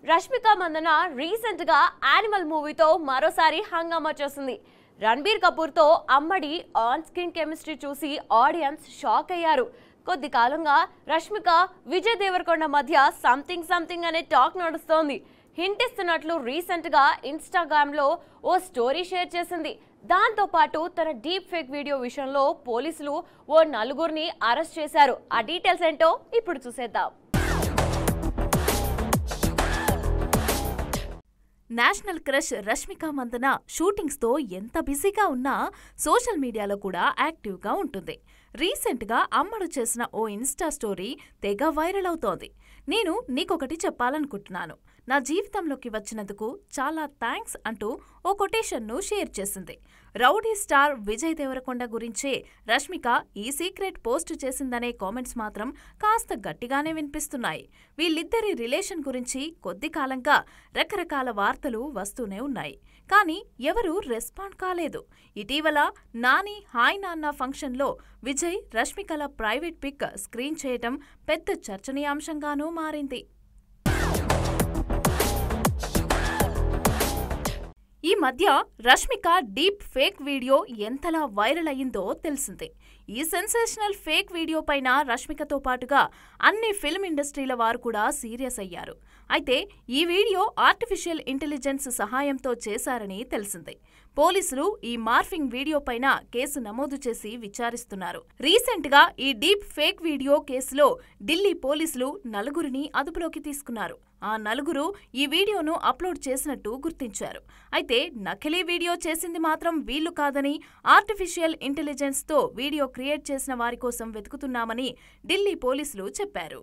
Rashmika Mandanna recent గా animal మూవీతో మరోసారి హంగామా చేసింది. రణబీర్ కపూర్ తో అమ్మడి ఆన్ స్క్రీన్ కెమిస్ట్రీ చూసి ఆడియన్స్ షాక్ అయ్యారు. కొద్ది కాలంగా రష్మిక విజయ్ దేవరకొండ మధ్య సంథింగ్ అనే టాక్ నడుస్తోంది. హింట్ ఇస్తున్నట్లు రీసెంట్ గా ఇన్స్టాగ్రామ్ లో ఓ స్టోరీ షేర్ చేసింది. దాంతో పాటు తన డీప్ ఫేక్ వీడియో విషయంలో పోలీసులు ఓ నలుగురిని అరెస్ట్ చేశారు. ఆ డీటెయిల్స్ ఏంటో ఇప్పుడు చూసేద్దాం. నేషనల్ క్రష్ రష్మిక మందన షూటింగ్స్తో ఎంత బిజీగా ఉన్నా సోషల్ మీడియాలో కూడా యాక్టివ్గా ఉంటుంది. రీసెంట్గా అమ్మడు చేసిన ఓ ఇన్స్టా స్టోరీ తెగ వైరల్ అవుతోంది. నేను నీకొకటి చెప్పాలనుకుంటున్నాను, నా జీవితంలోకి వచ్చినందుకు చాలా థ్యాంక్స్ అంటూ ఓ కొటేషన్ను షేర్ చేసింది. రౌడీ స్టార్ విజయ్ దేవరకొండ గురించే రష్మిక ఈ సీక్రెట్ పోస్ట్ చేసిందనే కామెంట్స్ మాత్రం కాస్త గట్టిగానే వినిపిస్తున్నాయి. వీళ్ళిద్దరి రిలేషన్ గురించి కొద్ది కాలంగా రకరకాల వార్తలు వస్తూనే ఉన్నాయి. కానీ ఎవరూ రెస్పాండ్ కాలేదు. ఇటీవల నాని హాయ్ నాన్న ఫంక్షన్లో విజయ్ రష్మికల ప్రైవేట్ పిక్ స్క్రీన్ చేయటం పెద్ద చర్చనీయాంశంగానూ మారింది. ఈ మధ్య రష్మిక డీప్ ఫేక్ వీడియో ఎంతలా వైరల్ అయ్యిందో తెలిసిందే. ఈ సెన్సేషనల్ ఫేక్ వీడియో పైన రష్మికతో పాటుగా అన్ని ఫిల్మ్ ఇండస్ట్రీల వారు కూడా సీరియస్ అయ్యారు. అయితే ఈ వీడియో ఆర్టిఫిషియల్ ఇంటెలిజెన్స్ సహాయంతో చేశారని తెలిసిందే. పోలీసులు ఈ మార్ఫింగ్ వీడియో పైన కేసు నమోదు చేసి విచారిస్తున్నారు. రీసెంట్ గా ఈ డీప్ ఫేక్ వీడియో కేసులో ఢిల్లీ పోలీసులు నలుగురిని అదుపులోకి తీసుకున్నారు. ఆ నలుగురు ఈ వీడియోను అప్లోడ్ చేసినట్టు గుర్తించారు. అయితే నకిలీ వీడియో చేసింది మాత్రం వీళ్లు కాదని, ఆర్టిఫిషియల్ ఇంటెలిజెన్స్ తో వీడియో క్రియేట్ చేసిన వారి కోసం వెతుకుతున్నామని ఢిల్లీ పోలీసులు చెప్పారు.